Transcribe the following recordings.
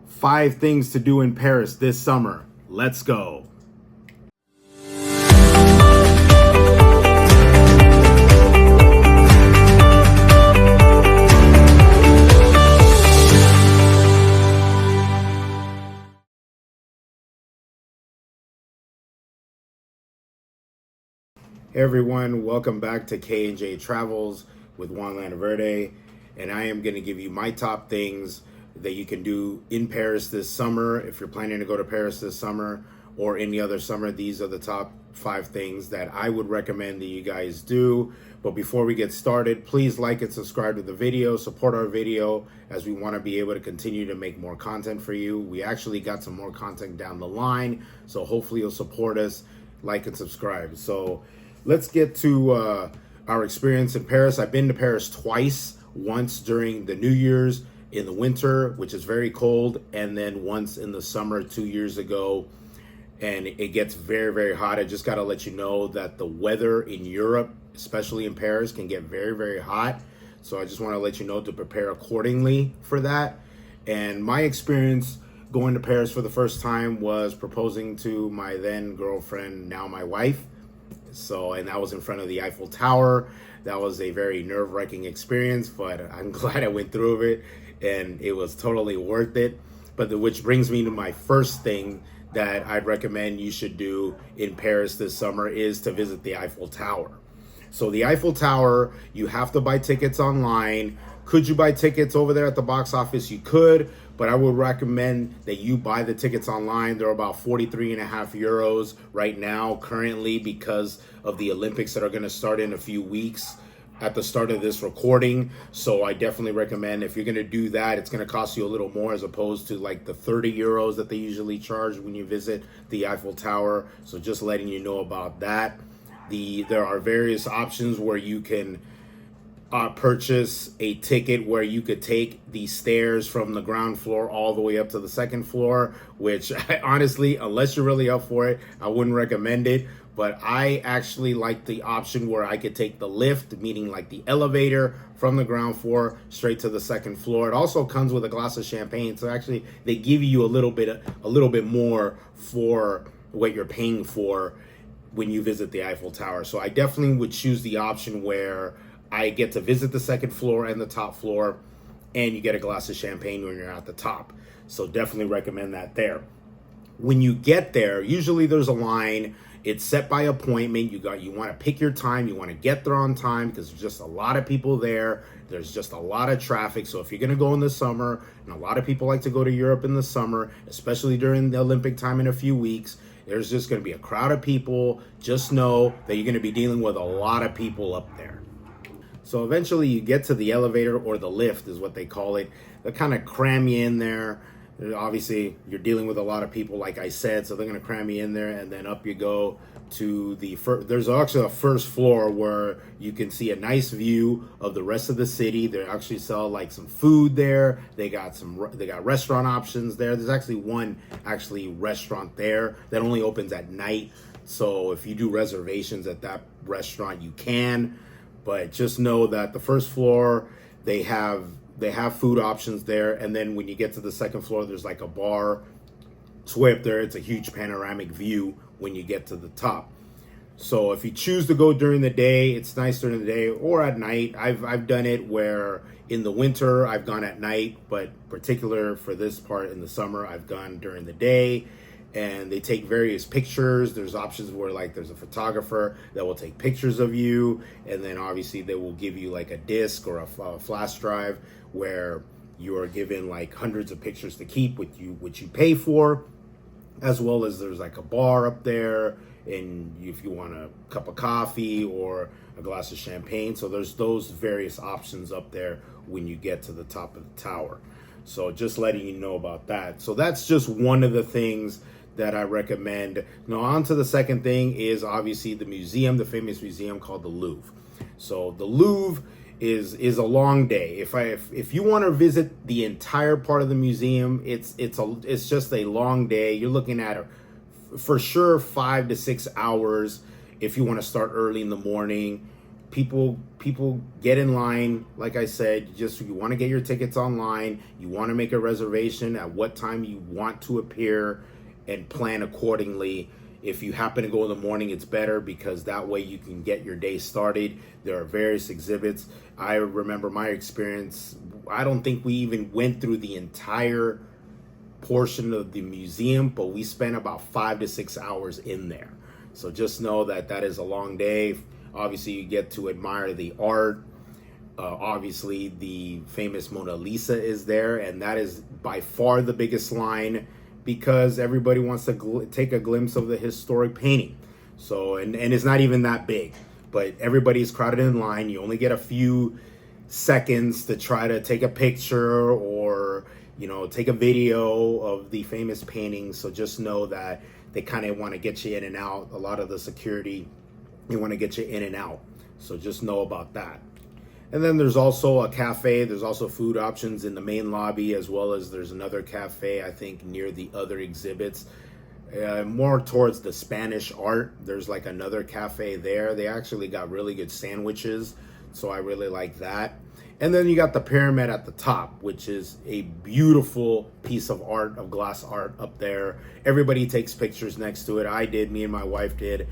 5 things to do in Paris this summer. Let's go. Hey everyone, welcome back to K&J Travels with Juan Verde, and I am going to give you my top things that you can do in Paris this summer. If you're planning to go to Paris this summer or any other summer, these are the top 5 things that I would recommend that you guys do. But before we get started, please like and subscribe to the video, support our video as we want to be able to continue to make more content for you. We actually got some more content down the line, so hopefully you'll support us, like and subscribe. So let's get to our experience in Paris. I've been to Paris twice, once during the New Year's in the winter, which is very cold, and then once in the summer 2 years ago, and it gets very, very hot. I just got to let you know that the weather in Europe, especially in Paris, can get very, very hot. So I just want to let you know to prepare accordingly for that. And my experience going to Paris for the first time was proposing to my then girlfriend, now my wife. And that was in front of the Eiffel Tower. That was a very nerve-wracking experience, but I'm glad I went through it, and it was totally worth it. Which brings me to my first thing that I'd recommend you should do in Paris this summer is to visit the Eiffel Tower. So the Eiffel Tower, you have to buy tickets online. Could you buy tickets over there at the box office? You could, but I would recommend that you buy the tickets online. They're about 43.5 euros right now, currently, because of the Olympics that are going to start in a few weeks at the start of this recording. So I definitely recommend, if you're going to do that, it's going to cost you a little more as opposed to like the 30 euros that they usually charge when you visit the Eiffel Tower. So just letting you know about that. There are various options where you can purchase a ticket where you could take the stairs from the ground floor all the way up to the second floor, which honestly, unless you're really up for it, I wouldn't recommend it. But I actually like the option where I could take the lift, meaning like the elevator from the ground floor straight to the second floor. It also comes with a glass of champagne, so actually they give you a little bit more for what you're paying for when you visit the Eiffel Tower. So I definitely would choose the option where I get to visit the second floor and the top floor, and you get a glass of champagne when you're at the top. So definitely recommend that there. When you get there, usually there's a line. It's set by appointment. You want to pick your time. You want to get there on time because there's just a lot of people there. There's just a lot of traffic. So if you're going to go in the summer, and a lot of people like to go to Europe in the summer, especially during the Olympic time in a few weeks, there's just going to be a crowd of people. Just know that you're going to be dealing with a lot of people up there. So eventually you get to the elevator, or the lift is what they call it. They kind of cram you in there. Obviously, you're dealing with a lot of people, like I said, so they're going to cram you in there, and then up you go to there's actually a first floor where you can see a nice view of the rest of the city. They actually sell like some food there. They got restaurant options there. There's actually one restaurant there that only opens at night. So if you do reservations at that restaurant, you can. But just know that the first floor, they have food options there, and then when you get to the second floor, there's like a bar. Way up there, it's a huge panoramic view when you get to the top. So if you choose to go during the day, it's nice during the day, or at night. I've done it where in the winter I've gone at night, but particular for this part in the summer, I've gone during the day. And they take various pictures. There's options where like there's a photographer that will take pictures of you, and then obviously they will give you like a disc or a flash drive where you are given like hundreds of pictures to keep, which you pay for, as well as there's like a bar up there, and if you want a cup of coffee or a glass of champagne. So there's those various options up there when you get to the top of the tower. So just letting you know about that. So that's just one of the things that I recommend. Now on to the second thing is obviously the museum, the famous museum called the Louvre. So the Louvre is a long day. If you want to visit the entire part of the museum, it's just a long day. You're looking at for sure 5 to 6 hours if you want to start early in the morning. people get in line. Like I said, you want to get your tickets online. You want to make a reservation at what time you want to appear and plan accordingly. If you happen to go in the morning, it's better because that way you can get your day started. There are various exhibits. I remember my experience. I don't think we even went through the entire portion of the museum, but we spent about 5 to 6 hours in there. So just know that that is a long day. Obviously, you get to admire the art. Obviously, the famous Mona Lisa is there, and that is by far the biggest line because everybody wants to take a glimpse of the historic painting. So, and it's not even that big, but everybody's crowded in line. You only get a few seconds to try to take a picture or, take a video of the famous painting. So just know that they kind of want to get you in and out. A lot of the security, they want to get you in and out. So just know about that. And then there's also a cafe. There's also food options in the main lobby, as well as there's another cafe, I think, near the other exhibits. More towards the Spanish art. There's like another cafe there. They actually got really good sandwiches, so I really like that. And then you got the pyramid at the top, which is a beautiful piece of art, of glass art up there. Everybody takes pictures next to it. I did, me and my wife did.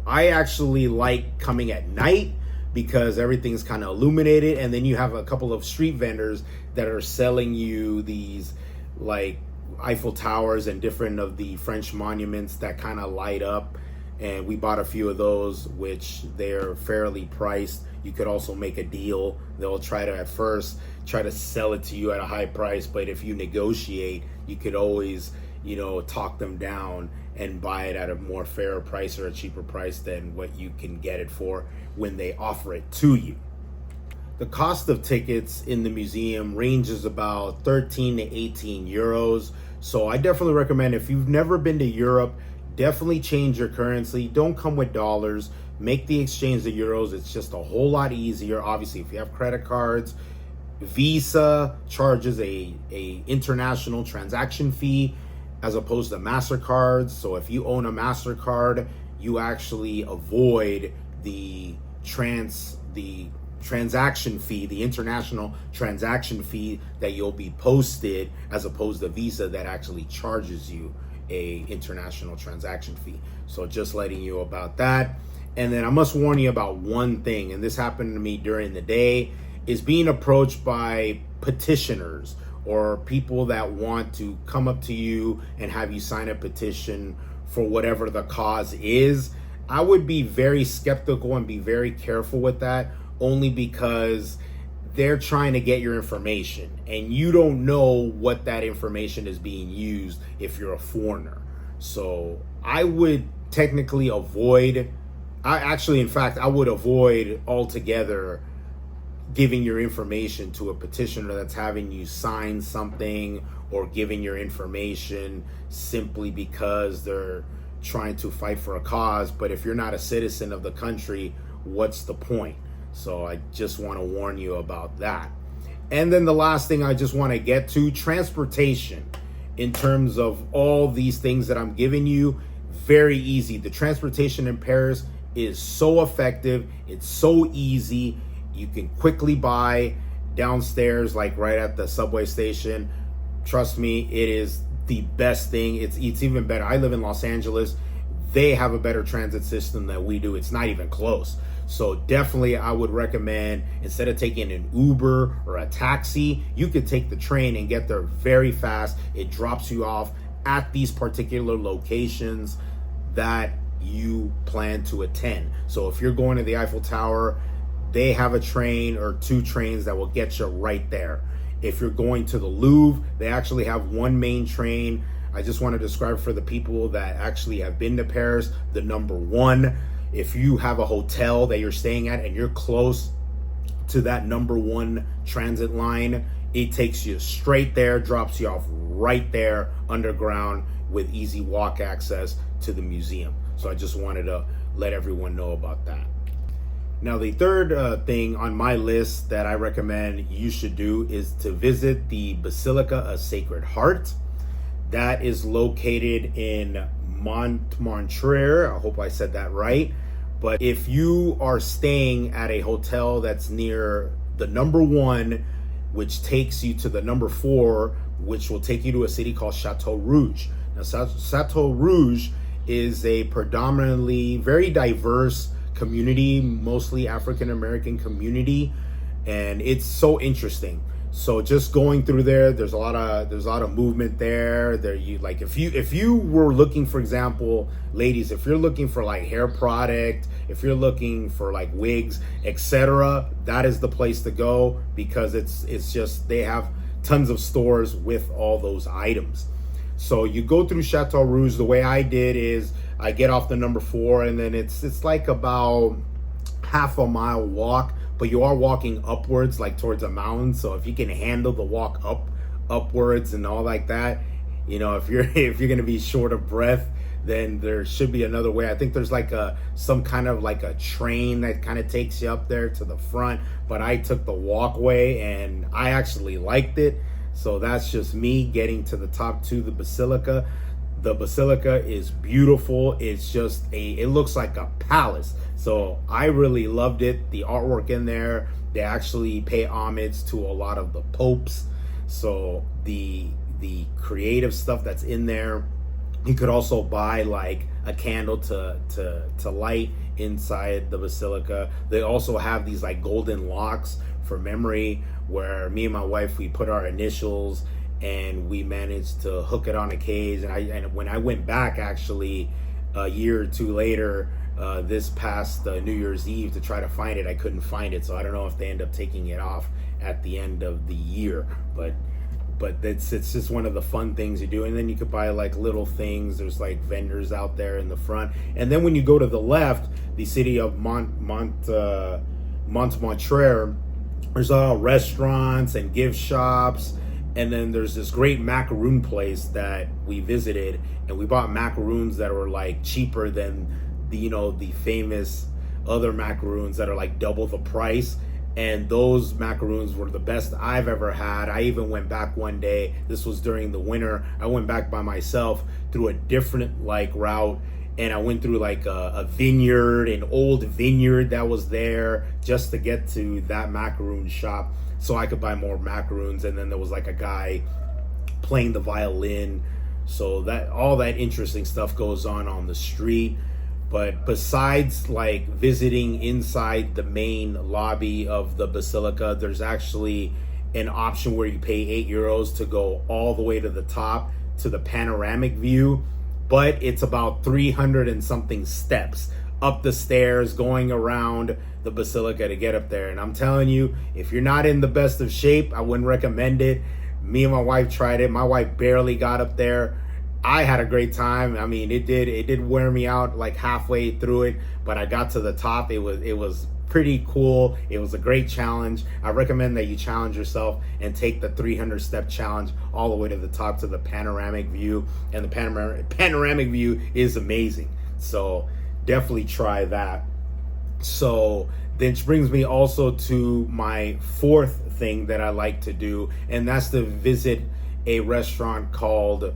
I actually like coming at night because everything's kind of illuminated, and then you have a couple of street vendors that are selling you these like Eiffel Towers and different of the French monuments that kind of light up. And we bought a few of those, which they're fairly priced. You could also make a deal. They'll try to at first try to sell it to you at a high price, but if you negotiate, you could always, talk them down and buy it at a more fair price or a cheaper price than what you can get it for when they offer it to you. The cost of tickets in the museum ranges about 13 to 18 euros. So I definitely recommend, if you've never been to Europe, definitely change your currency. Don't come with dollars. Make the exchange to euros. It's just a whole lot easier. Obviously, if you have credit cards, Visa charges a international transaction fee as opposed to MasterCard. So if you own a MasterCard, you actually avoid the transaction fee, the international transaction fee that you'll be posted, as opposed to Visa that actually charges you a international transaction fee. So just letting you about that. And then I must warn you about one thing, and this happened to me during the day, is being approached by petitioners or people that want to come up to you and have you sign a petition for whatever the cause is. I would be very skeptical and be very careful with that, only because they're trying to get your information and you don't know what that information is being used if you're a foreigner. So I would technically avoid, I would avoid altogether giving your information to a petitioner that's having you sign something or giving your information simply because they're trying to fight for a cause. But if you're not a citizen of the country, what's the point? So I just want to warn you about that. And then the last thing I just want to get to, transportation. In terms of all these things that I'm giving you, very easy. The transportation in Paris is so effective. It's so easy. You can quickly buy downstairs, like right at the subway station. Trust me, it is the best thing. It's even better. I live in Los Angeles. They have a better transit system than we do. It's not even close. So definitely I would recommend, instead of taking an Uber or a taxi, you could take the train and get there very fast. It drops you off at these particular locations that you plan to attend. So if you're going to the Eiffel Tower, they have a train or two trains that will get you right there. If you're going to the Louvre, they actually have one main train. I just want to describe for the people that actually have been to Paris, the number one. If you have a hotel that you're staying at and you're close to that number one transit line, it takes you straight there, drops you off right there underground with easy walk access to the museum. So I just wanted to let everyone know about that. Now, the third thing on my list that I recommend you should do is to visit the Basilica of Sacred Heart. That is located in Montmartre. I hope I said that right. But if you are staying at a hotel that's near the number 1, which takes you to the number 4, which will take you to a city called Chateau Rouge. Now, Chateau Rouge is a predominantly very diverse community, mostly African American community, and it's so interesting. So just going through there, there's a lot of movement there. You like if you were looking, for example, ladies, if you're looking for like hair product, if you're looking for like wigs, etc., that is the place to go, because it's just, they have tons of stores with all those items. So you go through Chateau Rouge. The way I did is I get off the number 4, and then it's like about half a mile walk, but you are walking upwards, like towards a mountain. So if you can handle the walk upwards and all like that, if you're gonna be short of breath, then there should be another way. I think there's like some kind of like a train that kind of takes you up there to the front, but I took the walkway and I actually liked it. So that's just me getting to the top to the Basilica. The Basilica is beautiful. It's just it looks like a palace. So I really loved it. The artwork in there, they actually pay homage to a lot of the popes. So the creative stuff that's in there. You could also buy like a candle to light inside the Basilica. They also have these like golden locks for memory, where me and my wife, we put our initials and we managed to hook it on a cage. And when I went back, actually a year or 2 later, this past New Year's Eve, to try to find it, I couldn't find it. So I don't know if they end up taking it off at the end of the year, but it's just one of the fun things you do. And then you could buy like little things. There's like vendors out there in the front. And then when you go to the left, the city of Montmartre, there's all restaurants and gift shops. And then there's this great macaroon place that we visited, and we bought macaroons that were like cheaper than the famous other macaroons that are like double the price. And those macaroons were the best I've ever had. I even went back one day, this was during the winter, I went back by myself through a different like route, and I went through like a vineyard, an old vineyard that was there, just to get to that macaroon shop so I could buy more macaroons. And then there was like a guy playing the violin. So that all that interesting stuff goes on the street. But besides like visiting inside the main lobby of the Basilica, there's actually an option where you pay €8 to go all the way to the top to the panoramic view. But it's about 300 and something steps up the stairs, going around the Basilica to get up there. And I'm telling you, if you're not in the best of shape, I wouldn't recommend it. Me and my wife tried it. My wife barely got up there. I had a great time. I mean, it did wear me out like halfway through it, but I got to the top. It was pretty cool. It was a great challenge. I recommend that you challenge yourself and take the 300 step challenge all the way to the top to the panoramic view. And the panoramic view is amazing. So definitely try that. So then brings me also to my 4th thing that I like to do, and that's to visit a restaurant called,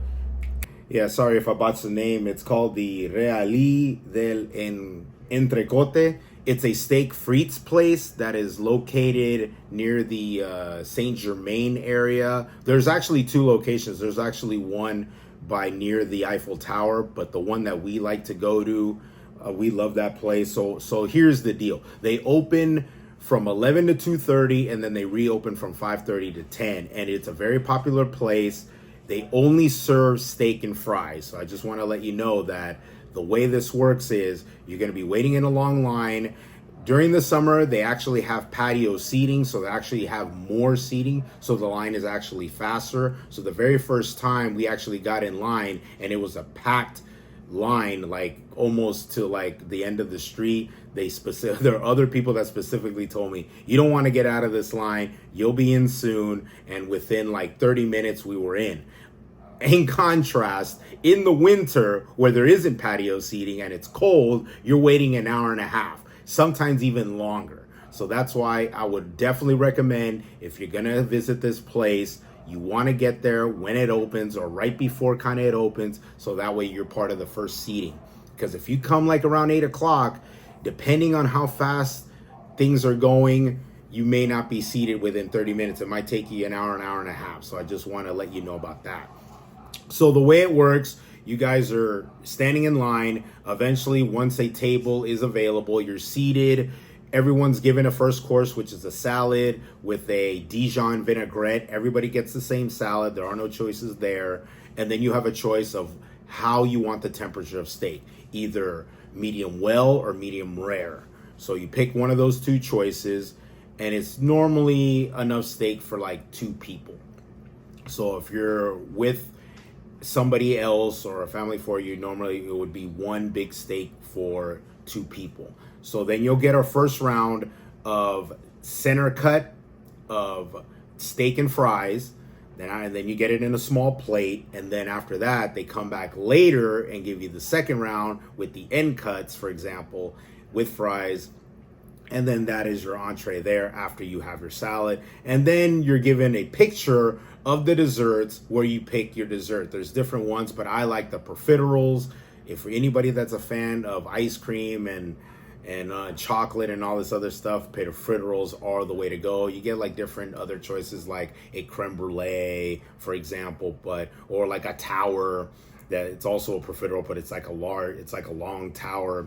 sorry if I botched the name. It's called the Relais de L Entrecote. It's a steak frites place that is located near the Saint Germain area. There's actually 2 locations. There's actually one by near the Eiffel Tower, but the one that we like to go to, we love that place. So here's the deal. They open from 11 to 2:30, and then they reopen from 5:30 to 10. And it's a very popular place. They only serve steak and fries. So I just want to let you know that the way this works is you're going to be waiting in a long line. During the summer, they actually have patio seating, so they actually have more seating, so the line is actually faster. So the very first time we actually got in line, and it was a packed line, like almost to like the end of the street. There are other people that specifically told me, you don't want to get out of this line, you'll be in soon. And within like 30 minutes we were in. In contrast, in the winter where there isn't patio seating and it's cold, you're waiting an hour and a half, sometimes even longer. So that's why I would definitely recommend, if you're gonna visit this place, you want to get there when it opens or right before kind of it opens, so that way you're part of the first seating. Because if you come like around 8 o'clock, depending on how fast things are going, you may not be seated within 30 minutes. It might take you an hour and a half. So I just want to let you know about that. So the way it works, you guys are standing in line. Eventually, once a table is available, you're seated. Everyone's given a first course, which is a salad with a Dijon vinaigrette. Everybody gets the same salad. There are no choices there. And then you have a choice of how you want the temperature of steak, either medium well or medium rare. So you pick one of those two choices, and it's normally enough steak for like 2 people. So if you're with somebody else or a family for you, normally it would be 1 big steak for 2 people. So then you'll get a first round of center cut of steak and fries. Then you get it in a small plate, and then after that, they come back later and give you the second round with the end cuts, for example, with fries. And then that is your entree there after you have your salad. And then you're given a picture of the desserts where you pick your dessert. There's different ones, but I like the profiteroles. If for anybody that's a fan of ice cream and chocolate and all this other stuff, profiteroles are the way to go. You get like different other choices like a creme brulee, for example, or like a tower that it's also a profiterole, but it's like a long tower.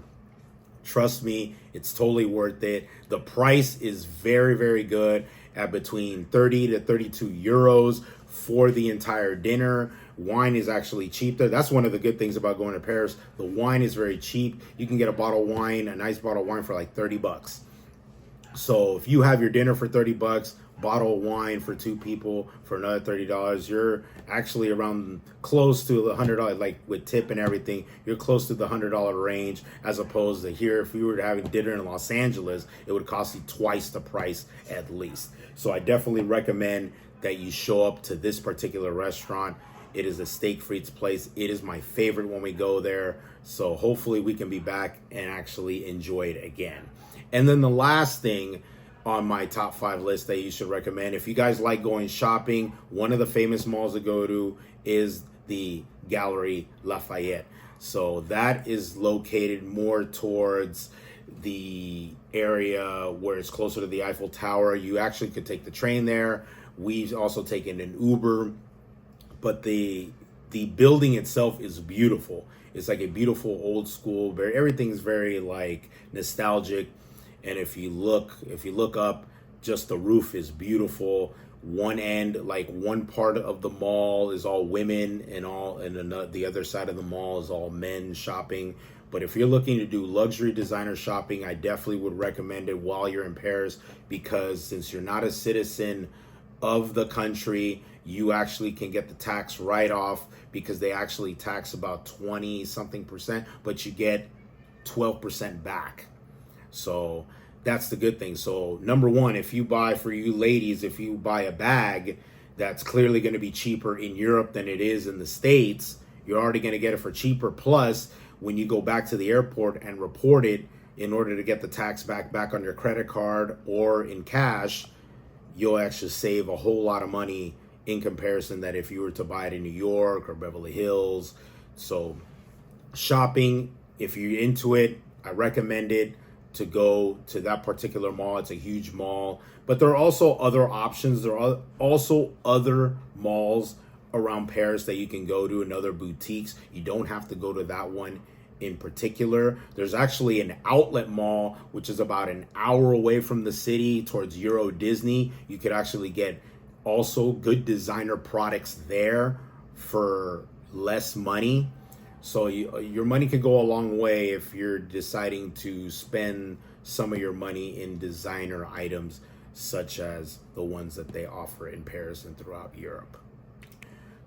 Trust me, it's totally worth it. The price is very, very good at between 30 to 32 euros for the entire dinner. Wine is actually cheap there. That's one of the good things about going to Paris. The wine is very cheap. You can get a bottle of wine, a nice bottle of wine for like 30 bucks. So if you have your dinner for 30 bucks, bottle of wine for 2 people for another $30, you're actually around close to the $100, like with tip and everything, you're close to the $100 range, as opposed to here, if you were having dinner in Los Angeles, it would cost you twice the price at least. So I definitely recommend that you show up to this particular restaurant. It is a steak frites place. It is my favorite when we go there. So hopefully we can be back and actually enjoy it again. And then the last thing on my top 5 list that you should recommend, if you guys like going shopping, one of the famous malls to go to is the Galeries Lafayette. So that is located more towards the area where it's closer to the Eiffel Tower. You actually could take the train there. We've also taken an Uber, but the building itself is beautiful. It's like a beautiful old school, everything's very like nostalgic. And if you look up, just the roof is beautiful. One end, like one part of the mall is all women and the other side of the mall is all men shopping. But if you're looking to do luxury designer shopping, I definitely would recommend it while you're in Paris, because since you're not a citizen of the country, you actually can get the tax write-off, because they actually tax about 20 something percent, but you get 12% back. So that's the good thing. So number one, if you buy, for you ladies, if you buy a bag that's clearly going to be cheaper in Europe than it is in the States, you're already going to get it for cheaper. Plus, when you go back to the airport and report it, in order to get the tax back on your credit card or in cash, you'll actually save a whole lot of money in comparison that if you were to buy it in New York or Beverly Hills. So shopping, if you're into it, I recommend it to go to that particular mall. It's a huge mall, but there are also other options. There are also other malls around Paris that you can go to, and other boutiques. You don't have to go to that one in particular. There's actually an outlet mall, which is about an hour away from the city towards Euro Disney. You could actually get also good designer products there for less money. So your money could go a long way if you're deciding to spend some of your money in designer items, such as the ones that they offer in Paris and throughout Europe.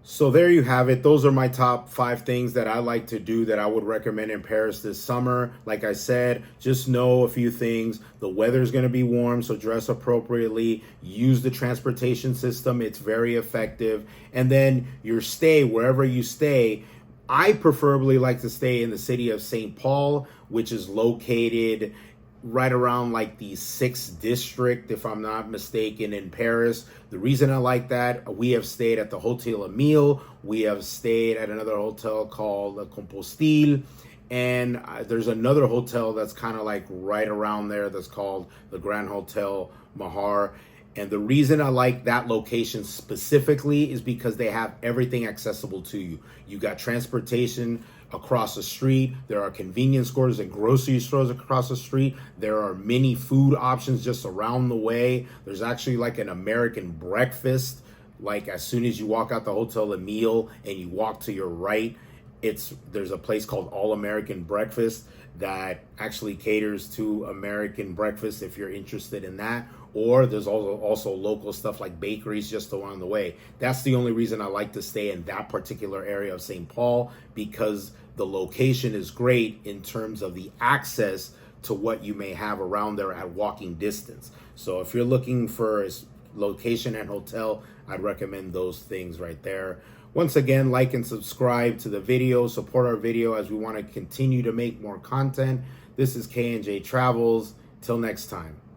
So there you have it. Those are my top 5 things that I like to do that I would recommend in Paris this summer. Like I said, just know a few things. The weather's going to be warm, so dress appropriately. Use the transportation system. It's very effective. And then your stay, wherever you stay, I preferably like to stay in the city of St. Paul, which is located right around like the 6th district, if I'm not mistaken, in Paris. The reason I like that, we have stayed at the Hotel Emile. We have stayed at another hotel called Compostelle. And there's another hotel that's kind of like right around there that's called the Grand Hotel Mahar. And the reason I like that location specifically is because they have everything accessible to you. You got transportation across the street. There are convenience stores and grocery stores across the street. There are many food options just around the way. There's actually like an American breakfast. Like as soon as you walk out the hotel, a meal, and you walk to your right, there's a place called All American Breakfast that actually caters to American breakfast if you're interested in that. Or there's also local stuff like bakeries just along the way. That's the only reason I like to stay in that particular area of St. Paul, because the location is great in terms of the access to what you may have around there at walking distance. So if you're looking for a location and hotel, I'd recommend those things right there. Once again, like and subscribe to the video, support our video as we want to continue to make more content. This is K&J Travels. Till next time.